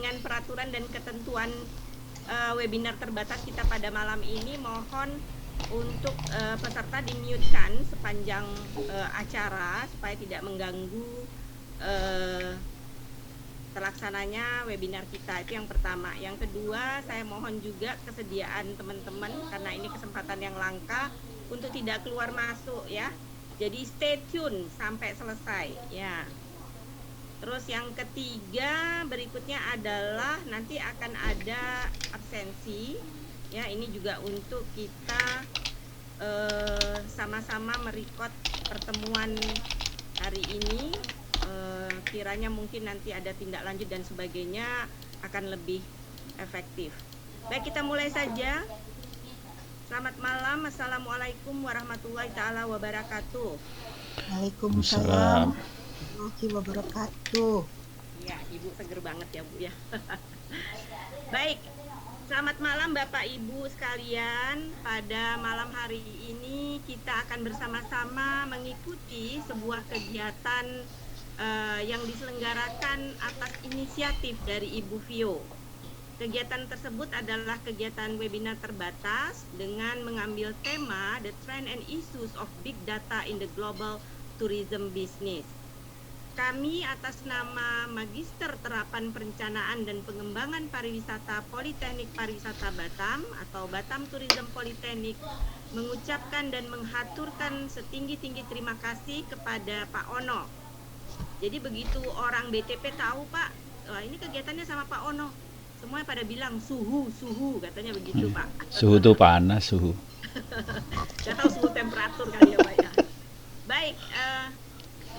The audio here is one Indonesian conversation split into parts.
dengan peraturan dan ketentuan webinar terbatas kita pada malam ini, mohon untuk peserta di-mute-kan sepanjang acara supaya tidak mengganggu terlaksananya webinar kita. Itu yang pertama. Yang kedua, saya mohon juga kesediaan teman-teman karena ini kesempatan yang langka untuk tidak keluar masuk ya. Jadi stay tune sampai selesai ya. Terus yang ketiga berikutnya adalah nanti akan ada absensi ya, ini juga untuk kita sama-sama merekod pertemuan hari ini. Kiranya mungkin nanti ada tindak lanjut dan sebagainya akan lebih efektif. Baik, kita mulai saja. Selamat malam, assalamualaikum warahmatullahi taala wabarakatuh. Waalaikumsalam warahmatullahi wabarakatuh. Ya, Ibu seger banget ya Bu ya. Baik, selamat malam Bapak Ibu sekalian. Pada malam hari ini kita akan bersama-sama mengikuti sebuah kegiatan yang diselenggarakan atas inisiatif dari Ibu Vio. Kegiatan tersebut adalah kegiatan webinar terbatas dengan mengambil tema The Trend and Issues of Big Data in the Global Tourism Business. Kami atas nama Magister Terapan Perencanaan dan Pengembangan Pariwisata Politeknik Pariwisata Batam atau Batam Tourism Polytechnic mengucapkan dan menghaturkan setinggi-tinggi terima kasih kepada Pak Ono. Jadi begitu orang BTP tahu Pak, ini kegiatannya sama Pak Ono, semua pada bilang suhu katanya begitu Pak. Suhu tuh panas suhu. Gak tahu suhu temperatur kali ya Pak ya. Baik,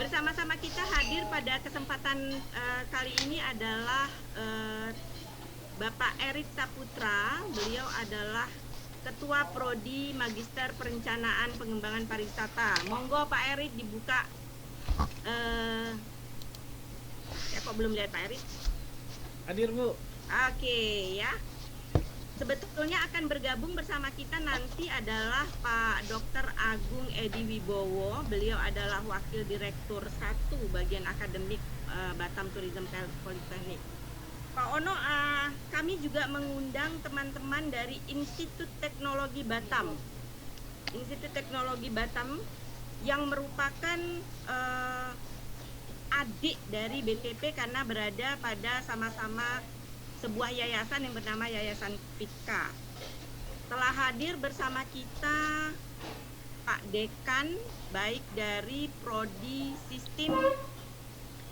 bersama-sama kita hadir pada kesempatan kali ini adalah Bapak Erik Saputra. Beliau adalah Ketua Prodi Magister Perencanaan Pengembangan Pariwisata. Monggo Pak Erik dibuka. Ya kok belum lihat Pak Erik? Hadir Bu. Oke ya. Sebetulnya akan bergabung bersama kita nanti adalah Pak Dr. Agung Edi Wibowo. Beliau adalah Wakil Direktur 1 Bagian Akademik Batam Tourism Polytechnic. Pak Ono, kami juga mengundang teman-teman dari Institut Teknologi Batam. Institut Teknologi Batam yang merupakan adik dari BTP karena berada pada sama-sama sebuah yayasan yang bernama Yayasan PIKA. Telah hadir bersama kita Pak Dekan, baik dari Prodi Sistem,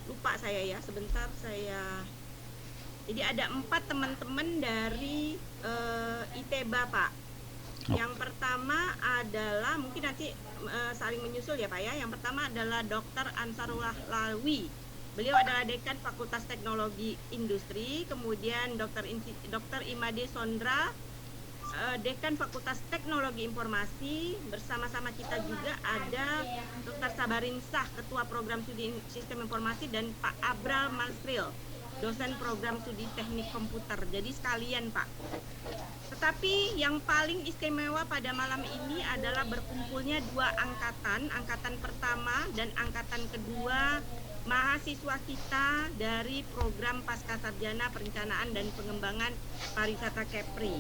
lupa saya ya, sebentar saya. Jadi ada 4 teman-teman dari ITEBA Pak. Yang pertama adalah, mungkin nanti saling menyusul ya Pak ya. Yang pertama adalah Dr. Ansarullah Lawi. Beliau adalah Dekan Fakultas Teknologi Industri. Kemudian Dr. Imade Sondra, Dekan Fakultas Teknologi Informasi. Bersama-sama kita juga ada Dr. Sabarinsah, Ketua Program Studi Sistem Informasi, dan Pak Abral Mansril, dosen program studi teknik komputer. Jadi sekalian Pak. Tetapi yang paling istimewa pada malam ini adalah berkumpulnya 2 angkatan, angkatan pertama dan angkatan kedua mahasiswa kita dari program Pascasarjana Perencanaan dan Pengembangan Pariwisata Kepri.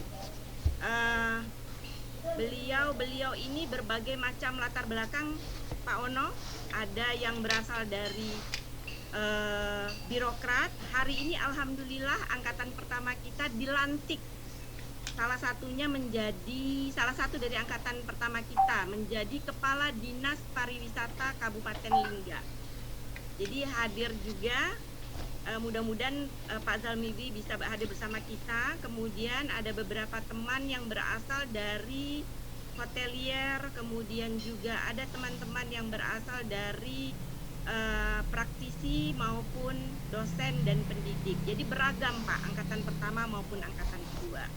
Beliau ini berbagai macam latar belakang Pak Ono. Ada yang berasal dari birokrat. Hari ini alhamdulillah angkatan pertama kita dilantik. Salah satu dari angkatan pertama kita menjadi Kepala Dinas Pariwisata Kabupaten Lingga. Jadi hadir juga, mudah-mudahan Pak Zalmiwi bisa hadir bersama kita. Kemudian ada beberapa teman yang berasal dari hotelier, kemudian juga ada teman-teman yang berasal dari praktisi maupun dosen dan pendidik. Jadi beragam Pak, angkatan pertama maupun angkatan kedua.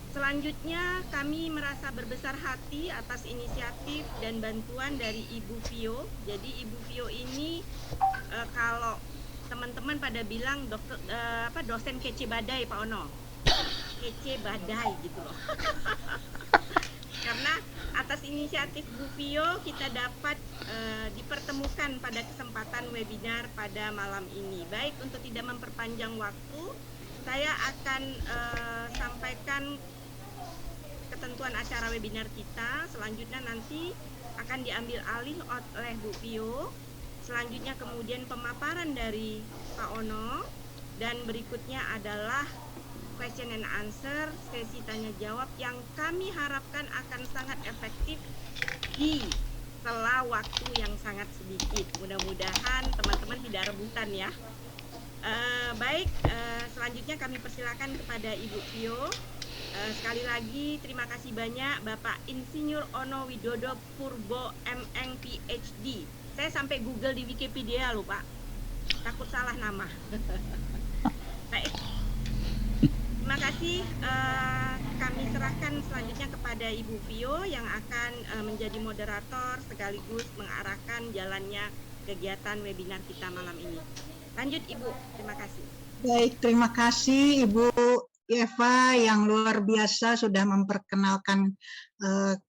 Selanjutnya kami merasa berbesar hati atas inisiatif dan bantuan dari Ibu Vio. Jadi Ibu Vio ini kalau teman-teman pada bilang dosen kece badai Pak Ono. Kece badai gitu loh. karena atas inisiatif Bu Vio kita dapat dipertemukan pada kesempatan webinar pada malam ini. Baik, untuk tidak memperpanjang waktu, saya akan sampaikan ketentuan acara webinar kita. Selanjutnya nanti akan diambil alih oleh Bu Vio. Selanjutnya kemudian pemaparan dari Pak Ono, dan berikutnya adalah question and answer, sesi tanya jawab yang kami harapkan akan sangat efektif di sela waktu yang sangat sedikit. Mudah-mudahan teman-teman tidak rebutan ya. Baik, selanjutnya kami persilakan kepada Ibu Vio. Sekali lagi terima kasih banyak Bapak Insinyur Ono Widodo Purbo MN PhD. Saya sampai Google di Wikipedia loh Pak, takut salah nama. Baik, terima kasih. Kami serahkan selanjutnya kepada Ibu Vio yang akan menjadi moderator sekaligus mengarahkan jalannya kegiatan webinar kita malam ini. Lanjut Ibu, terima kasih. Baik, terima kasih Ibu Eva yang luar biasa sudah memperkenalkan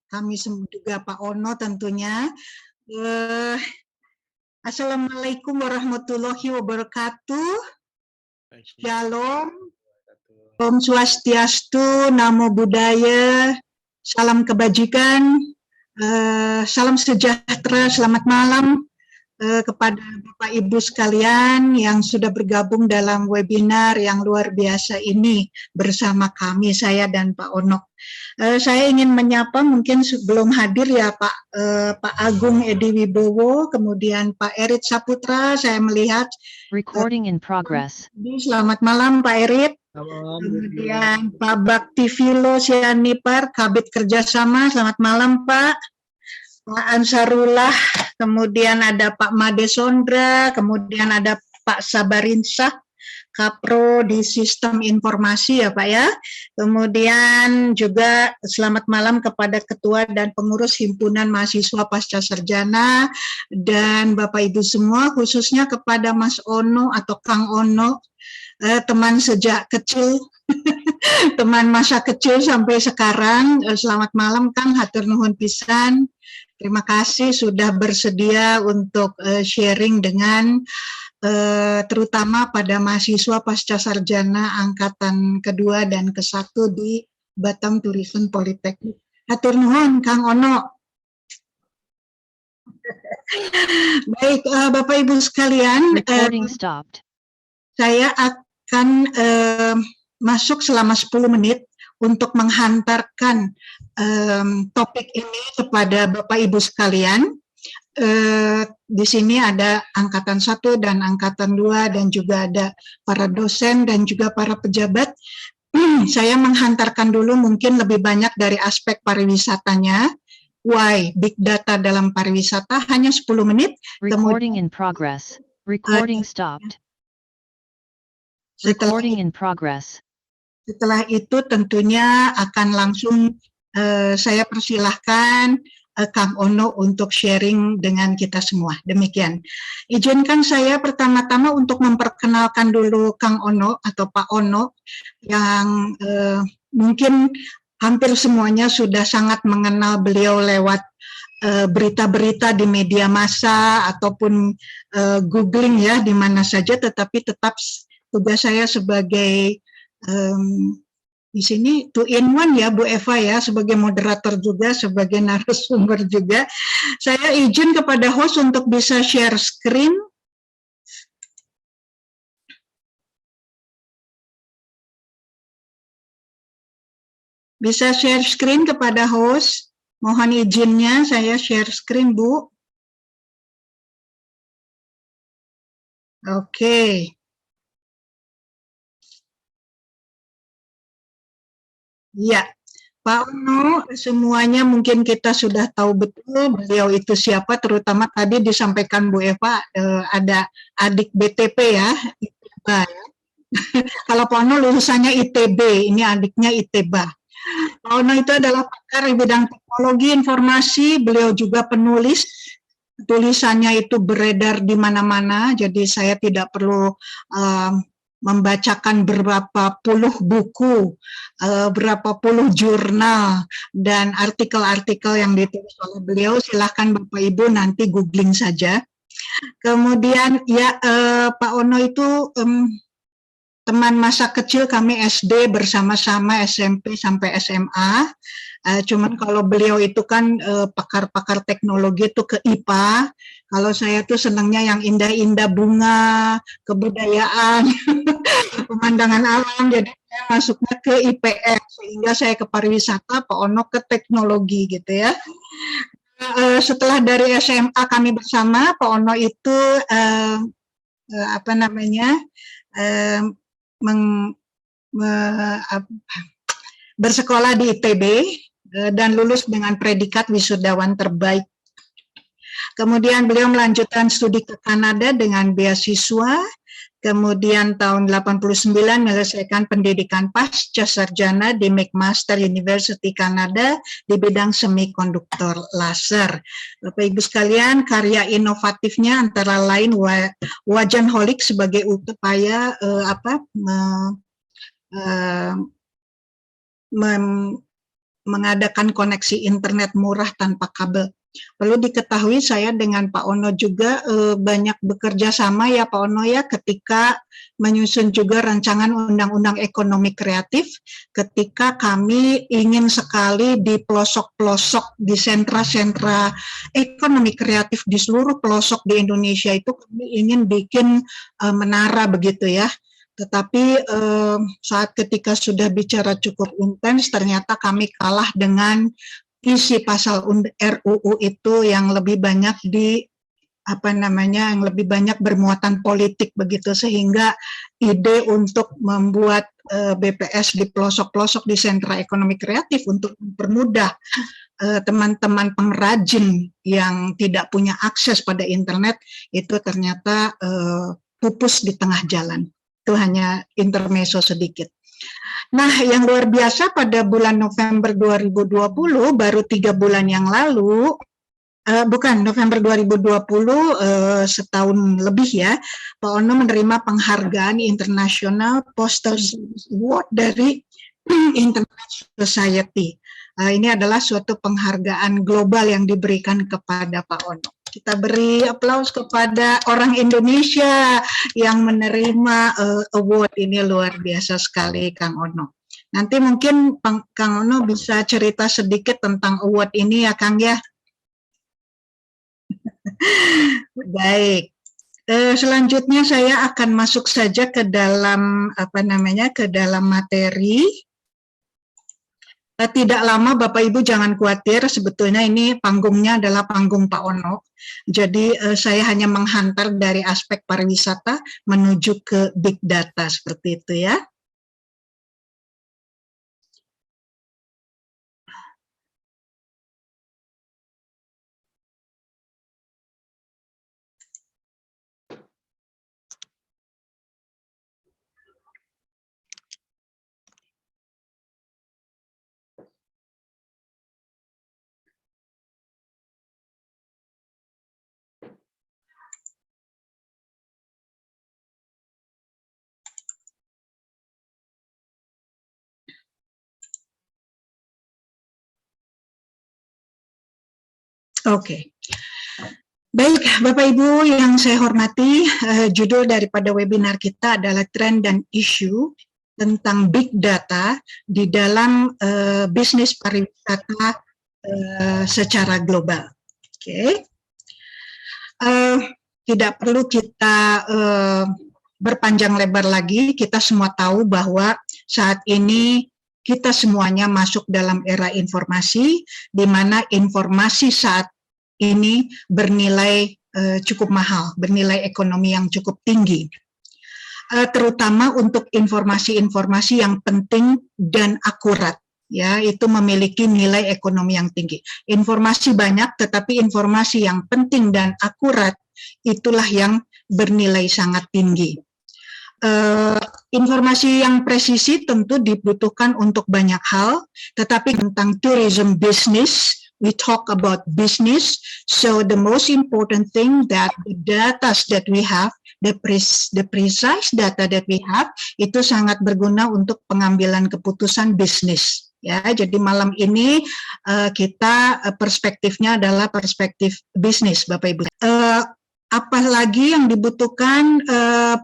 kami juga Pak Ono tentunya. Assalamualaikum warahmatullahi wabarakatuh. Shalom, Om Swastiastu, Namo Buddhaya, salam kebajikan, salam sejahtera, selamat malam kepada Bapak Ibu sekalian yang sudah bergabung dalam webinar yang luar biasa ini bersama kami, saya dan Pak Ono. Saya ingin menyapa mungkin sebelum hadir ya Pak Agung Edi Wibowo, kemudian Pak Erit Saputra, saya melihat. Recording in progress. Selamat malam Pak Erit. Kemudian Pak Bakti Filo Sianipar, Kabid Kerjasama, selamat malam Pak. Pak Ansarullah, kemudian ada Pak Made Sondra, kemudian ada Pak Sabarinsah, Kapro di Sistem Informasi ya Pak ya. Kemudian juga selamat malam kepada Ketua dan Pengurus Himpunan Mahasiswa Pasca Sarjana dan Bapak Ibu semua, khususnya kepada Mas Ono atau Kang Ono, teman sejak kecil, teman masa kecil sampai sekarang. Selamat malam Kang, hatur nuhun pisan. Terima kasih sudah bersedia untuk sharing dengan terutama pada mahasiswa pasca sarjana angkatan kedua dan ke-1 di Batam Tourism Polytechnic. Hatur nuhun Kang Ono. Baik, Bapak Ibu sekalian, saya akan masuk selama 10 menit untuk menghantarkan topik ini kepada Bapak Ibu sekalian. Di sini ada angkatan 1 dan angkatan 2 dan juga ada para dosen dan juga para pejabat. Saya menghantarkan dulu mungkin lebih banyak dari aspek pariwisatanya. Why Big Data dalam pariwisata, hanya 10 menit. Recording in progress. Recording stopped. Recording in progress. Setelah itu tentunya akan langsung saya persilahkan Kang Ono untuk sharing dengan kita semua. Demikian. Izinkan saya pertama-tama untuk memperkenalkan dulu Kang Ono atau Pak Ono yang mungkin hampir semuanya sudah sangat mengenal beliau lewat berita-berita di media massa ataupun googling ya di mana saja, tetapi tetap tugas saya sebagai di sini 2-in-1 ya Bu Eva ya, sebagai moderator juga, sebagai narasumber juga. Saya izin kepada host untuk bisa share screen. Bisa share screen kepada host. Mohon izinnya saya share screen Bu. Oke. Ya, Pak Ono, semuanya mungkin kita sudah tahu betul beliau itu siapa, terutama tadi disampaikan Bu Eva, ada adik BTP ya, ITEBA ya. Kalau Pak Ono lulusannya ITB, ini adiknya ITEBA. Pak Ono itu adalah pakar di bidang teknologi informasi, beliau juga penulis, tulisannya itu beredar di mana-mana, jadi saya tidak perlu membacakan berapa puluh buku, berapa puluh jurnal, dan artikel-artikel yang ditulis oleh beliau. Silahkan Bapak Ibu nanti googling saja. Kemudian ya Pak Ono itu teman masa kecil kami SD bersama-sama, SMP sampai SMA. Cuman kalau beliau itu kan pakar-pakar teknologi itu ke IPA. Kalau saya tuh senangnya yang indah-indah, bunga, kebudayaan, pemandangan alam. Jadi saya masuknya ke IPS, sehingga saya ke pariwisata, Pak Ono ke teknologi gitu ya. Setelah dari SMA kami bersama, Pak Ono itu bersekolah di ITB dan lulus dengan predikat wisudawan terbaik. Kemudian beliau melanjutkan studi ke Kanada dengan beasiswa. Kemudian tahun 89 menyelesaikan pendidikan pasca sarjana di McMaster University Kanada di bidang semikonduktor laser. Bapak Ibu sekalian, karya inovatifnya antara lain Wajanholic sebagai upaya mengadakan koneksi internet murah tanpa kabel. Perlu diketahui saya dengan Pak Ono juga banyak bekerja sama ya Pak Ono ya, ketika menyusun juga rancangan undang-undang ekonomi kreatif, ketika kami ingin sekali di pelosok-pelosok, di sentra-sentra ekonomi kreatif di seluruh pelosok di Indonesia itu kami ingin bikin menara begitu ya. Tetapi saat ketika sudah bicara cukup intens, ternyata kami kalah dengan isi pasal RUU itu yang lebih banyak yang lebih banyak bermuatan politik begitu, sehingga ide untuk membuat BPS di pelosok-pelosok di sentra ekonomi kreatif untuk mempermudah teman-teman pengrajin yang tidak punya akses pada internet itu ternyata pupus di tengah jalan. Itu hanya intermezzo sedikit. Nah, yang luar biasa pada bulan November 2020, baru 3 bulan yang lalu, November 2020, setahun lebih ya, Pak Ono menerima penghargaan International Postal Service Award dari Internet Society. Ini adalah suatu penghargaan global yang diberikan kepada Pak Ono. Kita beri aplaus kepada orang Indonesia yang menerima award ini, luar biasa sekali Kang Ono. Nanti mungkin Kang Ono bisa cerita sedikit tentang award ini ya Kang ya. Baik. Selanjutnya saya akan masuk saja ke dalam ke dalam materi. Tidak lama Bapak Ibu jangan khawatir, sebetulnya ini panggungnya adalah panggung Pak Ono. Jadi saya hanya menghantar dari aspek pariwisata menuju ke big data seperti itu ya. Oke. Baik, Bapak Ibu yang saya hormati, judul daripada webinar kita adalah tren dan isu tentang big data di dalam bisnis pariwisata secara global. Oke. Tidak perlu kita berpanjang lebar lagi, kita semua tahu bahwa saat ini kita semuanya masuk dalam era informasi, di mana informasi saat ini bernilai cukup mahal, bernilai ekonomi yang cukup tinggi. Terutama untuk informasi-informasi yang penting dan akurat, ya, itu memiliki nilai ekonomi yang tinggi. Informasi banyak, tetapi informasi yang penting dan akurat itulah yang bernilai sangat tinggi. Informasi yang presisi tentu dibutuhkan untuk banyak hal, tetapi tentang tourism business, we talk about business, so the most important thing that the data that we have the precise data that we have itu sangat berguna untuk pengambilan keputusan bisnis. Ya, jadi malam ini kita perspektifnya adalah perspektif bisnis, Bapak Ibu. Apalagi yang dibutuhkan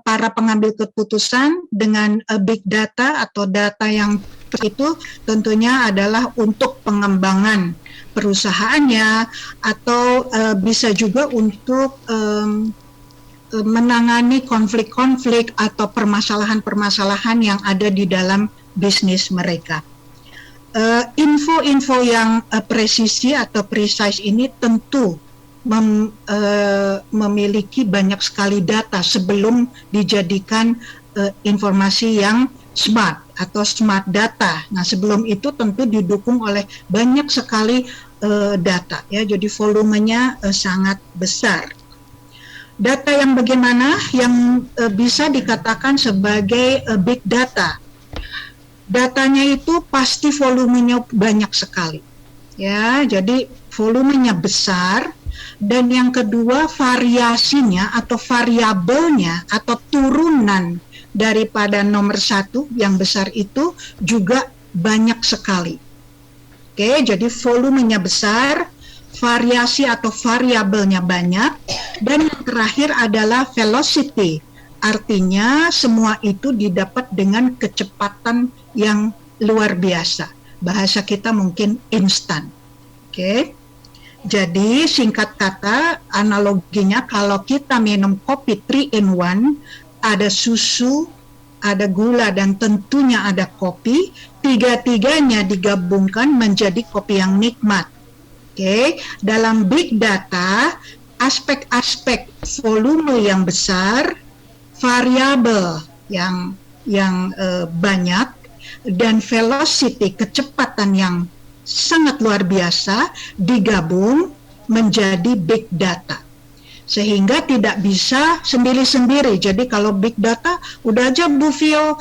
para pengambil keputusan dengan big data atau data yang itu tentunya adalah untuk pengembangan perusahaannya atau bisa juga untuk menangani konflik-konflik atau permasalahan-permasalahan yang ada di dalam bisnis mereka. Info-info yang presisi atau precise ini tentu memiliki banyak sekali data sebelum dijadikan informasi yang smart atau smart data. Nah, sebelum itu tentu didukung oleh banyak sekali data, ya. Jadi volumenya sangat besar. Data yang bagaimana yang bisa dikatakan sebagai big data? Datanya itu pasti volumenya banyak sekali, ya. Jadi volumenya besar, dan yang kedua variasinya atau variabelnya atau turunan daripada nomor satu yang besar itu juga banyak sekali. Oke, jadi volumenya besar, variasi atau variabelnya banyak, dan yang terakhir adalah velocity. Artinya semua itu didapat dengan kecepatan yang luar biasa. Bahasa kita mungkin instan. Oke. Jadi singkat kata analoginya kalau kita minum kopi 3 in 1, ada susu, ada gula, dan tentunya ada kopi, tiga-tiganya digabungkan menjadi kopi yang nikmat. Oke, dalam big data, aspek-aspek volume yang besar, variabel yang banyak, dan velocity, kecepatan yang sangat luar biasa digabung menjadi big data. Sehingga tidak bisa sendiri-sendiri. Jadi kalau big data udah aja Bu Fio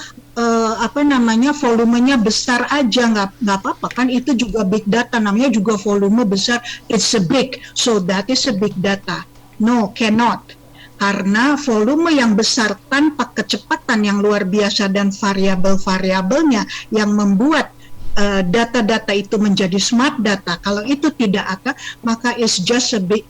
volumenya besar aja, nggak apa-apa kan, itu juga big data, namanya juga volume besar, it's a big, so that is a big data. No, cannot. Karena volume yang besar tanpa kecepatan yang luar biasa dan variabel-variabelnya yang membuat data-data itu menjadi smart data, kalau itu tidak ada, maka it's just a big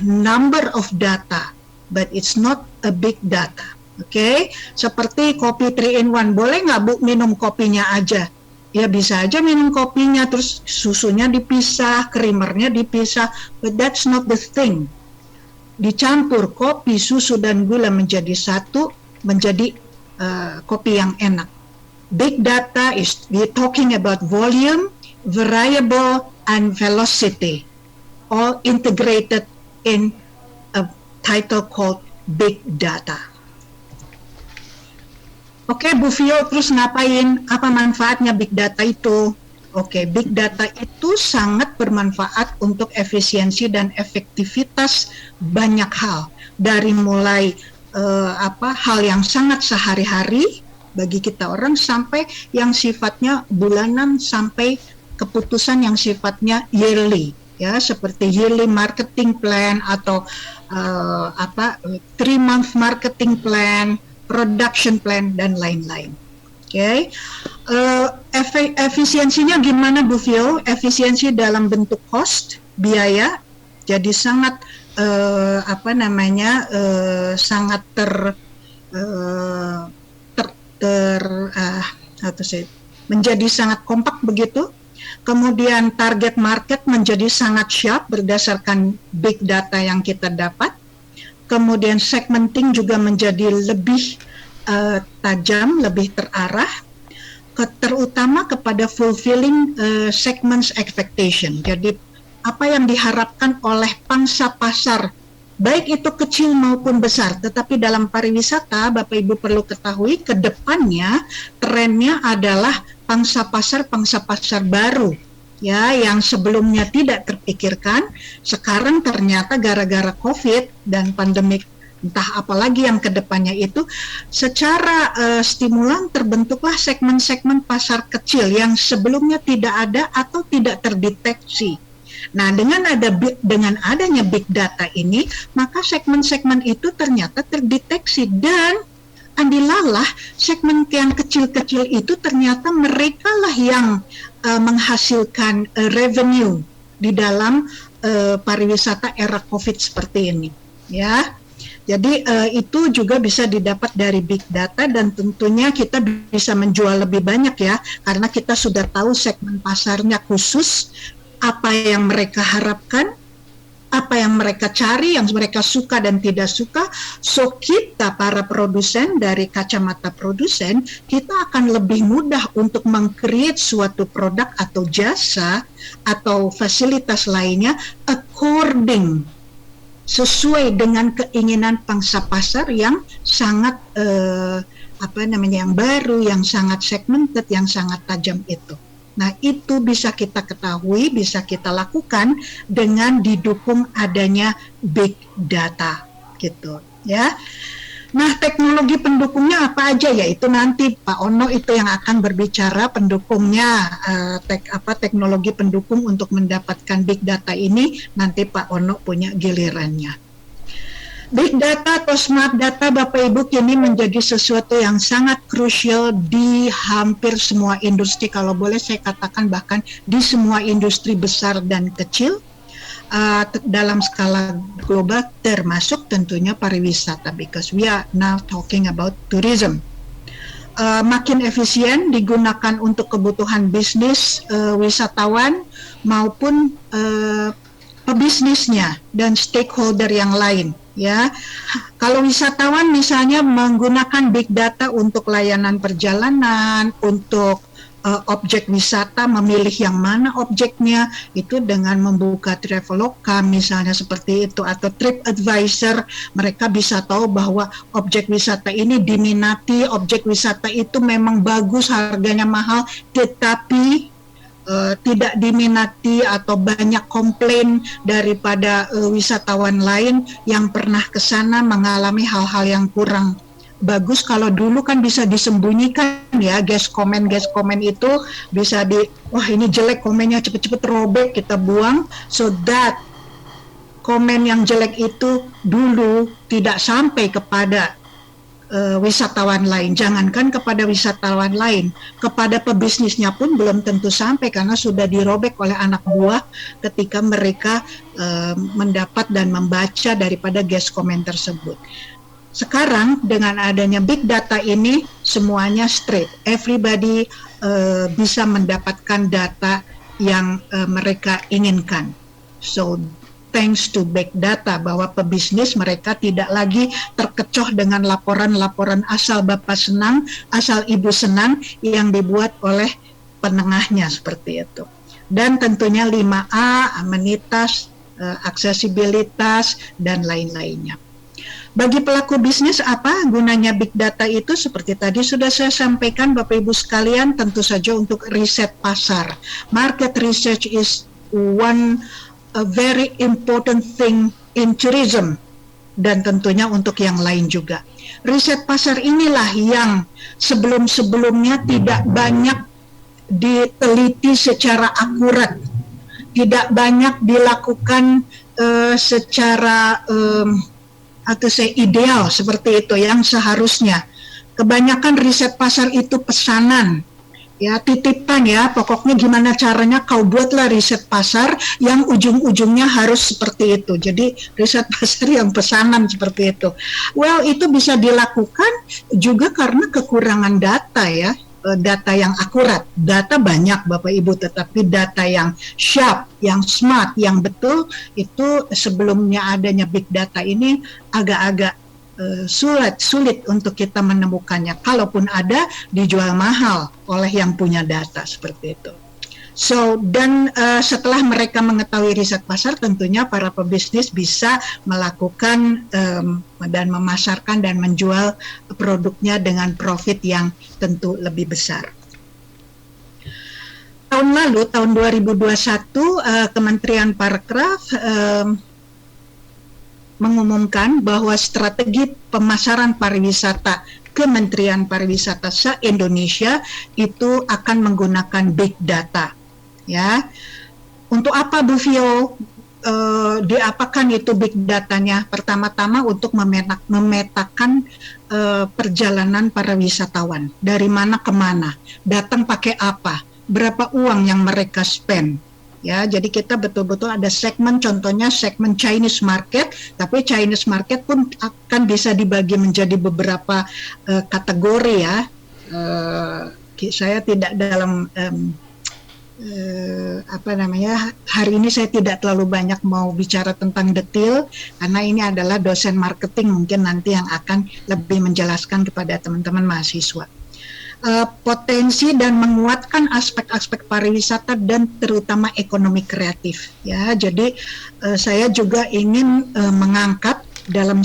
number of data, but it's not a big data. Oke, seperti kopi 3 in 1, boleh nggak Bu minum kopinya aja? Ya bisa aja minum kopinya, terus susunya dipisah, creamernya dipisah, but that's not the thing. Dicampur kopi, susu, dan gula menjadi satu, menjadi kopi yang enak. Big data is we're talking about volume, variable, and velocity, all integrated in a title called big data. Oke, Bu Fio, terus ngapain? Apa manfaatnya big data itu? Oke, big data itu sangat bermanfaat untuk efisiensi dan efektivitas banyak hal, dari mulai hal yang sangat sehari-hari bagi kita orang, sampai yang sifatnya bulanan, sampai keputusan yang sifatnya yearly, ya, seperti yearly marketing plan atau 3-month marketing plan, production plan, dan lain-lain. Oke, efisiensinya gimana Bu Fio? Efisiensi dalam bentuk cost, biaya, jadi sangat sangat menjadi sangat kompak begitu. Kemudian target market menjadi sangat sharp berdasarkan big data yang kita dapat. Kemudian segmenting juga menjadi lebih tajam, lebih terarah, terutama kepada fulfilling segments expectation. Jadi apa yang diharapkan oleh pangsa pasar, baik itu kecil maupun besar. Tetapi dalam pariwisata, Bapak Ibu perlu ketahui, ke depannya trennya adalah pangsa pasar baru, ya, yang sebelumnya tidak terpikirkan, sekarang ternyata gara-gara COVID dan pandemik, entah apalagi yang kedepannya itu, secara stimulan terbentuklah segmen-segmen pasar kecil yang sebelumnya tidak ada atau tidak terdeteksi. Nah, dengan adanya big data ini, maka segmen-segmen itu ternyata terdeteksi, dan andilalah segmen yang kecil-kecil itu ternyata mereka lah yang menghasilkan revenue di dalam pariwisata era COVID seperti ini, ya. Jadi itu juga bisa didapat dari big data, dan tentunya kita bisa menjual lebih banyak ya, karena kita sudah tahu segmen pasarnya khusus, apa yang mereka harapkan, apa yang mereka cari, yang mereka suka dan tidak suka. So kita para produsen, dari kacamata produsen, kita akan lebih mudah untuk meng-create suatu produk atau jasa atau fasilitas lainnya sesuai dengan keinginan pangsa pasar yang sangat yang baru, yang sangat segmented, yang sangat tajam itu. Nah, itu bisa kita ketahui, bisa kita lakukan dengan didukung adanya big data gitu ya. Nah, teknologi pendukungnya apa aja ya? Itu nanti Pak Ono itu yang akan berbicara pendukungnya, teknologi pendukung untuk mendapatkan big data ini, nanti Pak Ono punya gilirannya. Big data atau smart data, Bapak Ibu, kini menjadi sesuatu yang sangat krusial di hampir semua industri, kalau boleh saya katakan bahkan di semua industri besar dan kecil, dalam skala global, termasuk tentunya pariwisata, because we are now talking about tourism. Makin efisien digunakan untuk kebutuhan bisnis wisatawan maupun pebisnisnya dan stakeholder yang lain. Ya, kalau wisatawan misalnya menggunakan big data untuk layanan perjalanan, untuk objek wisata, memilih yang mana objeknya, itu dengan membuka Traveloka misalnya seperti itu, atau TripAdvisor, mereka bisa tahu bahwa objek wisata ini diminati, objek wisata itu memang bagus, harganya mahal, tetapi tidak diminati atau banyak komplain daripada wisatawan lain yang pernah ke sana mengalami hal-hal yang kurang bagus. Kalau dulu kan bisa disembunyikan ya, guest comment itu bisa wah ini jelek komennya, cepet-cepet robek, kita buang, so that komen yang jelek itu dulu tidak sampai kepada wisatawan lain. Jangankan kepada wisatawan lain, kepada pebisnisnya pun belum tentu sampai, karena sudah dirobek oleh anak buah ketika mereka mendapat dan membaca daripada guest comment tersebut. Sekarang dengan adanya big data ini semuanya straight, everybody bisa mendapatkan data yang mereka inginkan. So thanks to big data, bahwa pebisnis mereka tidak lagi terkecoh dengan laporan-laporan asal Bapak senang, asal Ibu senang yang dibuat oleh penengahnya seperti itu. Dan tentunya 5A, amenitas, aksesibilitas, dan lain-lainnya. Bagi pelaku bisnis, apa gunanya big data itu? Seperti tadi sudah saya sampaikan Bapak Ibu sekalian, tentu saja untuk riset pasar. Market research is a very important thing in tourism, dan tentunya untuk yang lain juga. Riset pasar inilah yang sebelum-sebelumnya tidak banyak diteliti secara akurat, tidak banyak dilakukan secara ideal seperti itu yang seharusnya. Kebanyakan riset pasar itu pesanan, ya, titipan ya, pokoknya gimana caranya kau buatlah riset pasar yang ujung-ujungnya harus seperti itu. Jadi riset pasar yang pesanan seperti itu. Well, itu bisa dilakukan juga karena kekurangan data ya, data yang akurat. Data banyak Bapak Ibu, tetapi data yang sharp, yang smart, yang betul, itu sebelumnya adanya big data ini agak-agak sulit untuk kita menemukannya. Kalaupun ada, dijual mahal oleh yang punya data seperti itu. So, dan setelah mereka mengetahui riset pasar, tentunya para pebisnis bisa melakukan dan memasarkan dan menjual produknya dengan profit yang tentu lebih besar. Tahun lalu, tahun 2021, Kementerian Parekraf mengumumkan bahwa strategi pemasaran pariwisata Kementerian Pariwisata se-Indonesia itu akan menggunakan big data, ya. Untuk apa Bu Vio diapakan itu big datanya? Pertama-tama untuk memetakan perjalanan para wisatawan, dari mana ke mana, datang pakai apa, berapa uang yang mereka spend. Ya, jadi kita betul-betul ada segmen, contohnya segmen Chinese market, tapi Chinese market pun akan bisa dibagi menjadi beberapa kategori ya. Saya tidak dalam hari ini saya tidak terlalu banyak mau bicara tentang detail karena ini adalah dosen marketing mungkin nanti yang akan lebih menjelaskan kepada teman-teman mahasiswa. Potensi dan menguatkan aspek-aspek pariwisata dan terutama ekonomi kreatif ya. Jadi saya juga ingin mengangkat dalam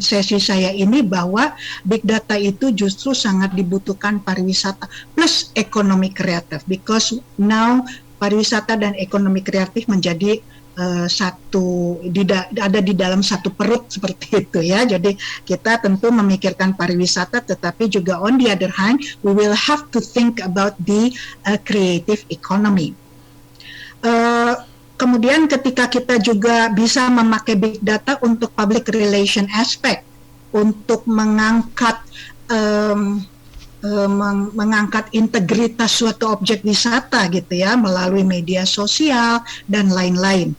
sesi saya ini bahwa big data itu justru sangat dibutuhkan pariwisata plus ekonomi kreatif, because now pariwisata dan ekonomi kreatif menjadi ada di dalam satu perut seperti itu ya. Jadi kita tentu memikirkan pariwisata, tetapi juga on the other hand we will have to think about the creative economy. Kemudian ketika kita juga bisa memakai big data untuk public relation aspect, untuk mengangkat integritas suatu objek wisata gitu ya, melalui media sosial dan lain-lain.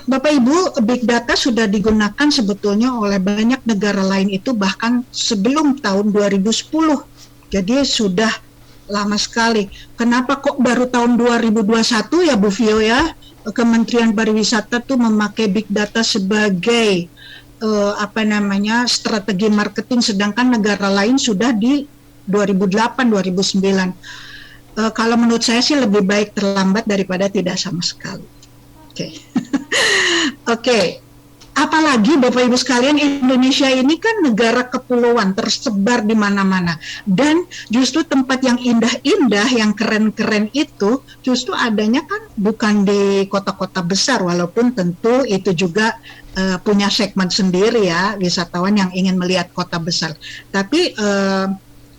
Bapak Ibu, big data sudah digunakan sebetulnya oleh banyak negara lain itu bahkan sebelum tahun 2010. Jadi sudah lama sekali. Kenapa kok baru tahun 2021 ya Bu Vio ya? Kementerian Pariwisata tuh memakai big data sebagai strategi marketing, sedangkan negara lain sudah di 2008, 2009. Kalau menurut saya sih lebih baik terlambat daripada tidak sama sekali. Oke. Apalagi Bapak Ibu sekalian, Indonesia ini kan negara kepulauan tersebar di mana-mana, dan justru tempat yang indah-indah, yang keren-keren itu justru adanya kan bukan di kota-kota besar, walaupun tentu itu juga punya segmen sendiri ya, wisatawan yang ingin melihat kota besar. Tapi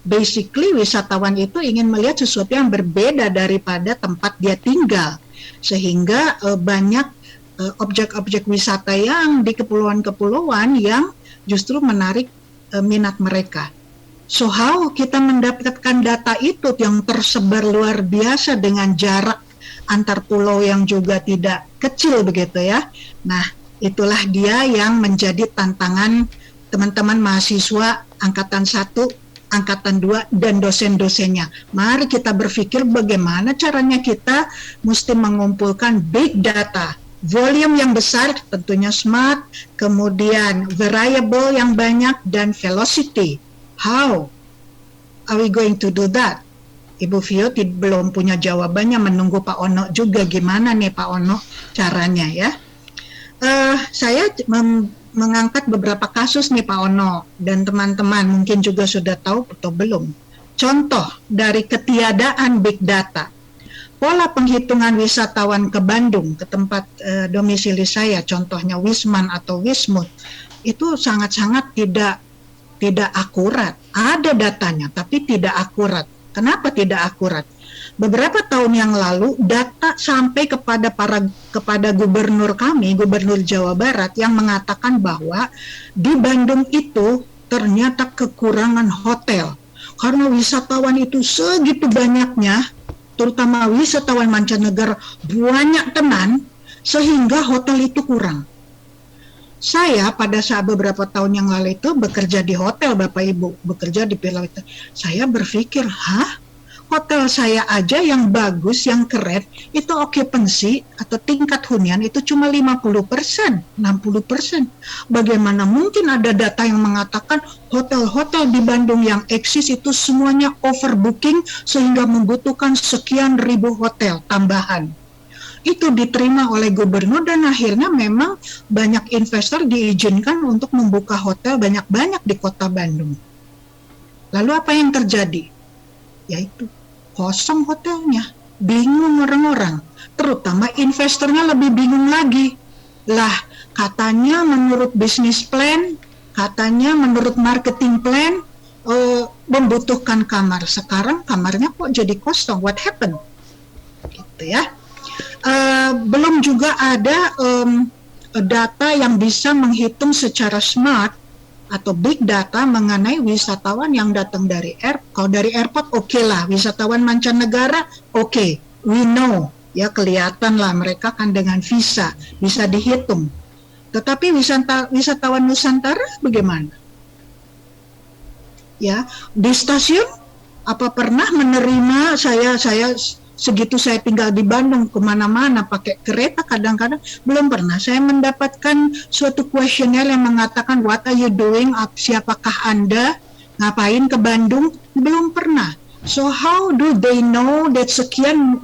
basically wisatawan itu ingin melihat sesuatu yang berbeda daripada tempat dia tinggal, sehingga banyak objek-objek wisata yang di kepulauan-kepulauan yang justru menarik minat mereka. So how kita mendapatkan data itu yang tersebar luar biasa dengan jarak antar pulau yang juga tidak kecil begitu ya. Nah, itulah dia yang menjadi tantangan teman-teman mahasiswa angkatan 1, angkatan 2 dan dosen-dosennya. Mari kita berpikir bagaimana caranya kita mesti mengumpulkan big data, volume yang besar, tentunya smart, kemudian variable yang banyak, dan velocity. How are we going to do that? Ibu Vio belum punya jawabannya, menunggu Pak Ono juga gimana nih Pak Ono caranya ya. Saya mengangkat beberapa kasus nih Pak Ono, dan teman-teman mungkin juga sudah tahu atau belum. Contoh dari ketiadaan big data. Pola penghitungan wisatawan ke Bandung, ke tempat domisili saya, contohnya Wisman atau Wismut, itu sangat-sangat tidak akurat. Ada datanya, tapi tidak akurat. Kenapa tidak akurat? Beberapa tahun yang lalu, data sampai kepada gubernur kami, Gubernur Jawa Barat, yang mengatakan bahwa di Bandung itu ternyata kekurangan hotel. Karena wisatawan itu segitu banyaknya, terutama wisatawan mancanegara banyak tenan, sehingga hotel itu kurang. Saya pada saat beberapa tahun yang lalu itu bekerja di hotel Bapak Ibu, bekerja di Pulau itu. Saya berpikir, hotel saya aja yang bagus, yang keren, itu occupancy atau tingkat hunian itu cuma 50%, 60%. Bagaimana mungkin ada data yang mengatakan hotel-hotel di Bandung yang eksis itu semuanya overbooking sehingga membutuhkan sekian ribu hotel tambahan. Itu diterima oleh gubernur dan akhirnya memang banyak investor diizinkan untuk membuka hotel banyak-banyak di kota Bandung. Lalu apa yang terjadi? Yaitu kosong hotelnya, bingung orang-orang, terutama investornya lebih bingung lagi. Lah, katanya menurut bisnis plan, katanya menurut marketing plan, membutuhkan kamar. Sekarang kamarnya kok jadi kosong? What happened? gitu ya. Belum juga ada data yang bisa menghitung secara smart atau big data mengenai wisatawan yang datang dari kalau dari airport oke lah, wisatawan mancanegara oke, we know ya, kelihatan lah mereka kan dengan visa bisa dihitung. Tetapi wisatawan Nusantara bagaimana? Ya, di stasiun apa pernah menerima saya segitu saya tinggal di Bandung kemana-mana pakai kereta kadang-kadang belum pernah saya mendapatkan suatu kuesioner yang mengatakan what are you doing, siapakah Anda, ngapain ke Bandung, belum pernah. So how do they know that sekian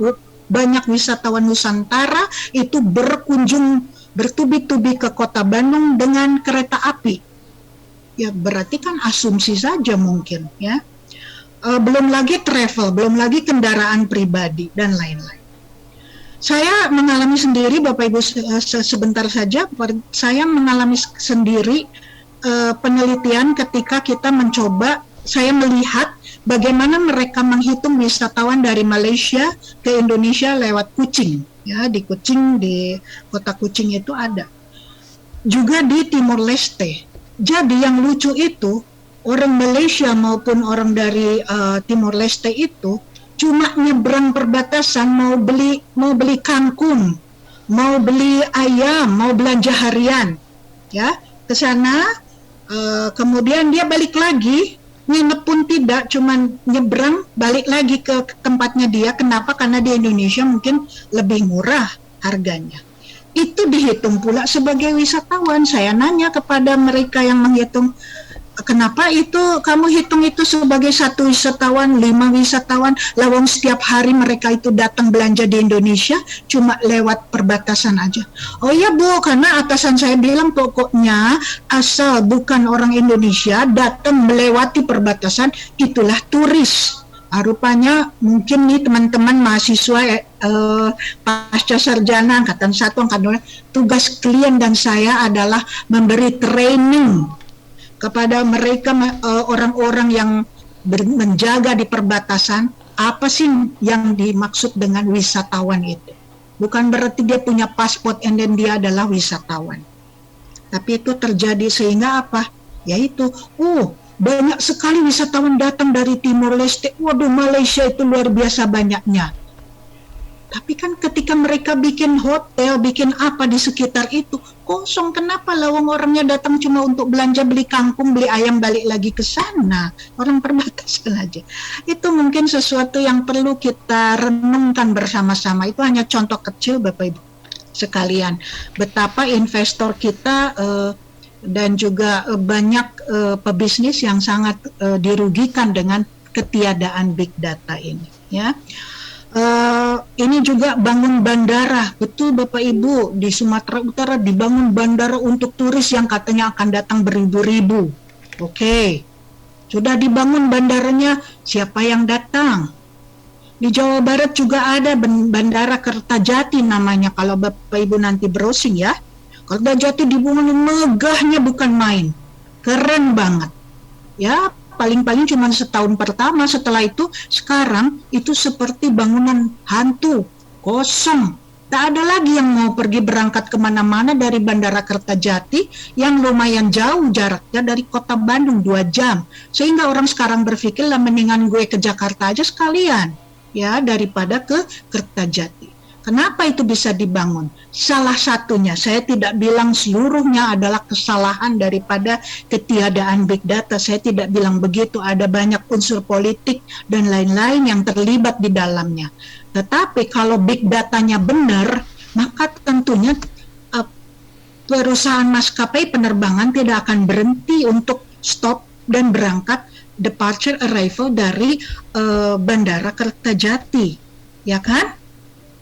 banyak wisatawan Nusantara itu berkunjung bertubi-tubi ke kota Bandung dengan kereta api? Ya berarti kan asumsi saja mungkin ya. Belum lagi travel, belum lagi kendaraan pribadi dan lain-lain. Saya mengalami sendiri, Bapak Ibu, sebentar saja, saya mengalami sendiri penelitian ketika kita mencoba, saya melihat bagaimana mereka menghitung wisatawan dari Malaysia ke Indonesia lewat Kuching. Ya, di Kuching, di kota Kuching itu ada. Juga di Timor Leste. Jadi yang lucu itu, orang Malaysia maupun orang dari Timor Leste itu cuma nyebrang perbatasan mau beli kangkung, mau beli ayam, mau belanja harian, ya ke sana, kemudian dia balik lagi, nginep pun tidak, cuma nyebrang balik lagi ke tempatnya dia. Kenapa? Karena di Indonesia mungkin lebih murah harganya. Itu dihitung pula sebagai wisatawan. Saya nanya kepada mereka yang menghitung, kenapa itu kamu hitung itu sebagai satu wisatawan, 5 wisatawan, lawang setiap hari mereka itu datang belanja di Indonesia cuma lewat perbatasan aja. Oh iya Bu, karena atasan saya bilang pokoknya asal bukan orang Indonesia datang melewati perbatasan itulah turis. Rupanya mungkin nih teman-teman mahasiswa pasca sarjana angkatan 1, angkatan 2, tugas klien dan saya adalah memberi training kepada mereka orang-orang yang menjaga di perbatasan, apa sih yang dimaksud dengan wisatawan itu. Bukan berarti dia punya paspor and then dia adalah wisatawan. Tapi itu terjadi sehingga apa? Yaitu, banyak sekali wisatawan datang dari Timor Leste. Waduh, Malaysia itu luar biasa banyaknya. Tapi kan ketika mereka bikin hotel, bikin apa di sekitar itu, kosong. Kenapa lawang orangnya datang cuma untuk belanja, beli kangkung, beli ayam, balik lagi ke sana. Orang perbatasan aja. Itu mungkin sesuatu yang perlu kita renungkan bersama-sama. Itu hanya contoh kecil Bapak Ibu sekalian. Betapa investor kita dan juga banyak pebisnis yang sangat dirugikan dengan ketiadaan big data ini. Ya. Ini juga bangun bandara, betul Bapak Ibu, di Sumatera Utara dibangun bandara untuk turis yang katanya akan datang beribu-ribu. Oke, sudah dibangun bandaranya, siapa yang datang? Di Jawa Barat juga ada bandara Kertajati namanya, kalau Bapak Ibu nanti browsing ya. Kertajati dibangun megahnya bukan main, keren banget. Ya, paling-paling cuma setahun pertama, setelah itu sekarang itu seperti bangunan hantu, kosong. Tak ada lagi yang mau pergi berangkat kemana-mana dari Bandara Kertajati yang lumayan jauh jaraknya dari kota Bandung 2 jam. Sehingga orang sekarang berpikir lah mendingan gue ke Jakarta aja sekalian ya daripada ke Kertajati. Kenapa itu bisa dibangun? Salah satunya, saya tidak bilang seluruhnya adalah kesalahan daripada ketiadaan big data. Saya tidak bilang begitu, ada banyak unsur politik dan lain-lain yang terlibat di dalamnya. Tetapi kalau big datanya benar, maka tentunya perusahaan maskapai penerbangan tidak akan berhenti untuk stop dan berangkat departure arrival dari Bandara Kertajati, ya kan?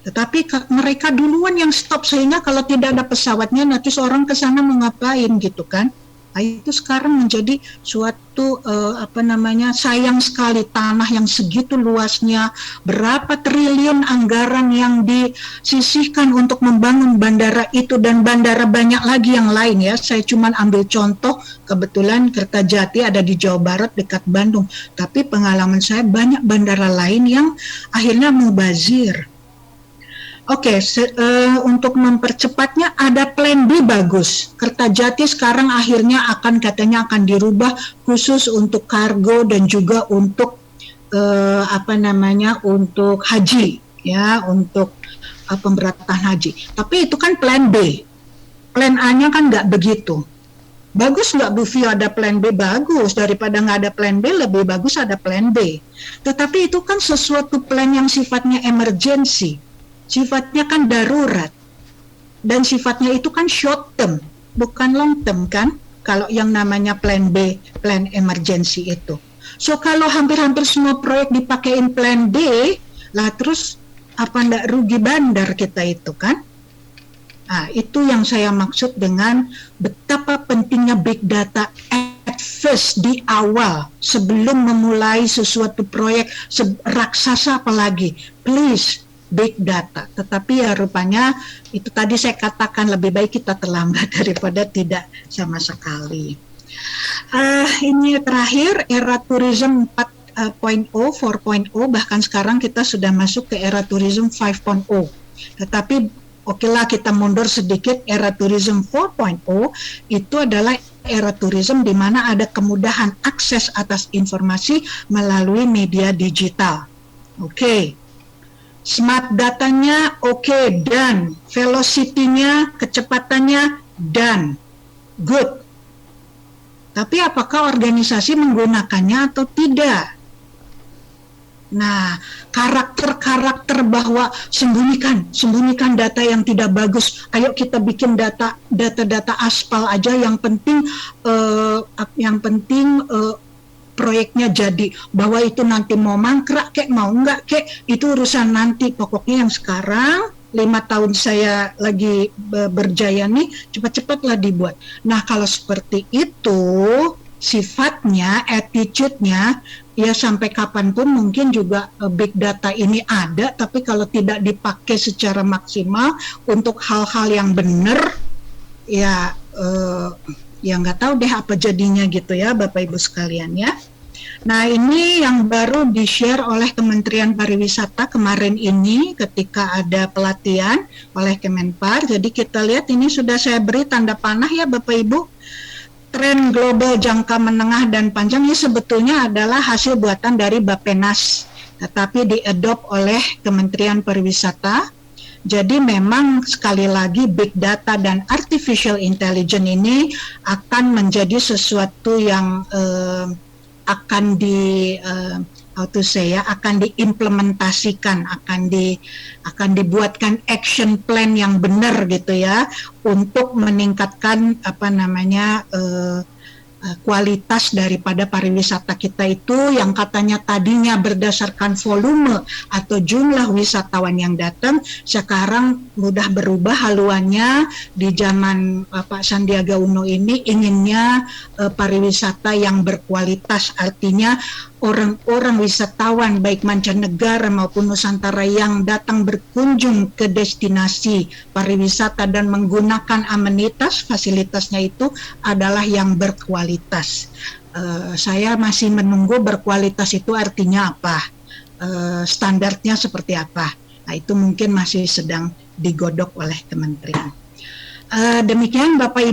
Tetapi mereka duluan yang stop, sehingga kalau tidak ada pesawatnya nanti seorang ke sana mau ngapain gitu kan. Nah, itu sekarang menjadi suatu sayang sekali, tanah yang segitu luasnya, berapa triliun anggaran yang disisihkan untuk membangun bandara itu dan bandara banyak lagi yang lain ya. Saya cuma ambil contoh, kebetulan Kertajati ada di Jawa Barat dekat Bandung, tapi pengalaman saya banyak bandara lain yang akhirnya mubazir. Oke, untuk mempercepatnya ada plan B bagus. Kertajati sekarang akhirnya katanya akan dirubah khusus untuk kargo dan juga untuk untuk haji, ya, untuk pemberatan haji. Tapi itu kan plan B. Plan A-nya kan nggak begitu. Bagus nggak Bu Vio ada plan B? Bagus. Daripada nggak ada plan B, lebih bagus ada plan B. Tetapi itu kan sesuatu plan yang sifatnya emergency. Sifatnya kan darurat. Dan sifatnya itu kan short term, bukan long term kan? Kalau yang namanya plan B, plan emergency itu. So kalau hampir-hampir semua proyek dipakein plan B, lah terus apa ndak rugi bandar kita itu kan? Nah, itu yang saya maksud dengan betapa pentingnya big data at first, di awal, sebelum memulai sesuatu proyek raksasa apalagi. Please, big data. Tetapi ya rupanya itu tadi saya katakan lebih baik kita terlambat daripada tidak sama sekali. Ini terakhir, era tourism 4.0, 4.0, bahkan sekarang kita sudah masuk ke era tourism 5.0. Tetapi okelah kita mundur sedikit, era tourism 4.0 itu adalah era tourism di mana ada kemudahan akses atas informasi melalui media digital. Oke. Smart datanya oke, dan velocity-nya, kecepatannya dan good. Tapi apakah organisasi menggunakannya atau tidak? Nah, karakter-karakter bahwa sembunyikan data yang tidak bagus. Ayo kita bikin data aspal aja. Yang penting proyeknya jadi. Bahwa itu nanti mau mangkrak kek, mau enggak kek, itu urusan nanti. Pokoknya yang sekarang 5 tahun saya lagi berjaya nih, cepat-cepatlah dibuat. Nah, kalau seperti itu sifatnya, attitude-nya, ya sampai kapanpun mungkin juga big data ini ada, tapi kalau tidak dipakai secara maksimal untuk hal-hal yang benar, ya nggak tahu deh apa jadinya gitu ya Bapak Ibu sekalian ya. Nah, ini yang baru di-share oleh Kementerian Pariwisata kemarin ini ketika ada pelatihan oleh Kemenpar. Jadi kita lihat ini sudah saya beri tanda panah ya Bapak Ibu. Tren global jangka menengah dan panjang ini sebetulnya adalah hasil buatan dari Bappenas, tetapi diadopt oleh Kementerian Pariwisata. Jadi memang sekali lagi big data dan artificial intelligence ini akan menjadi sesuatu yang akan diimplementasikan, akan dibuatkan action plan yang benar gitu ya, untuk meningkatkan kualitas daripada pariwisata kita itu yang katanya tadinya berdasarkan volume atau jumlah wisatawan yang datang, sekarang mudah berubah haluannya. Di zaman Pak Sandiaga Uno ini inginnya pariwisata yang berkualitas, artinya orang-orang wisatawan baik mancanegara maupun Nusantara yang datang berkunjung ke destinasi pariwisata dan menggunakan amenitas, fasilitasnya itu adalah yang berkualitas. Saya masih menunggu berkualitas itu artinya apa, standarnya seperti apa. Nah, itu mungkin masih sedang digodok oleh kementerian. Demikian Bapak Ibu.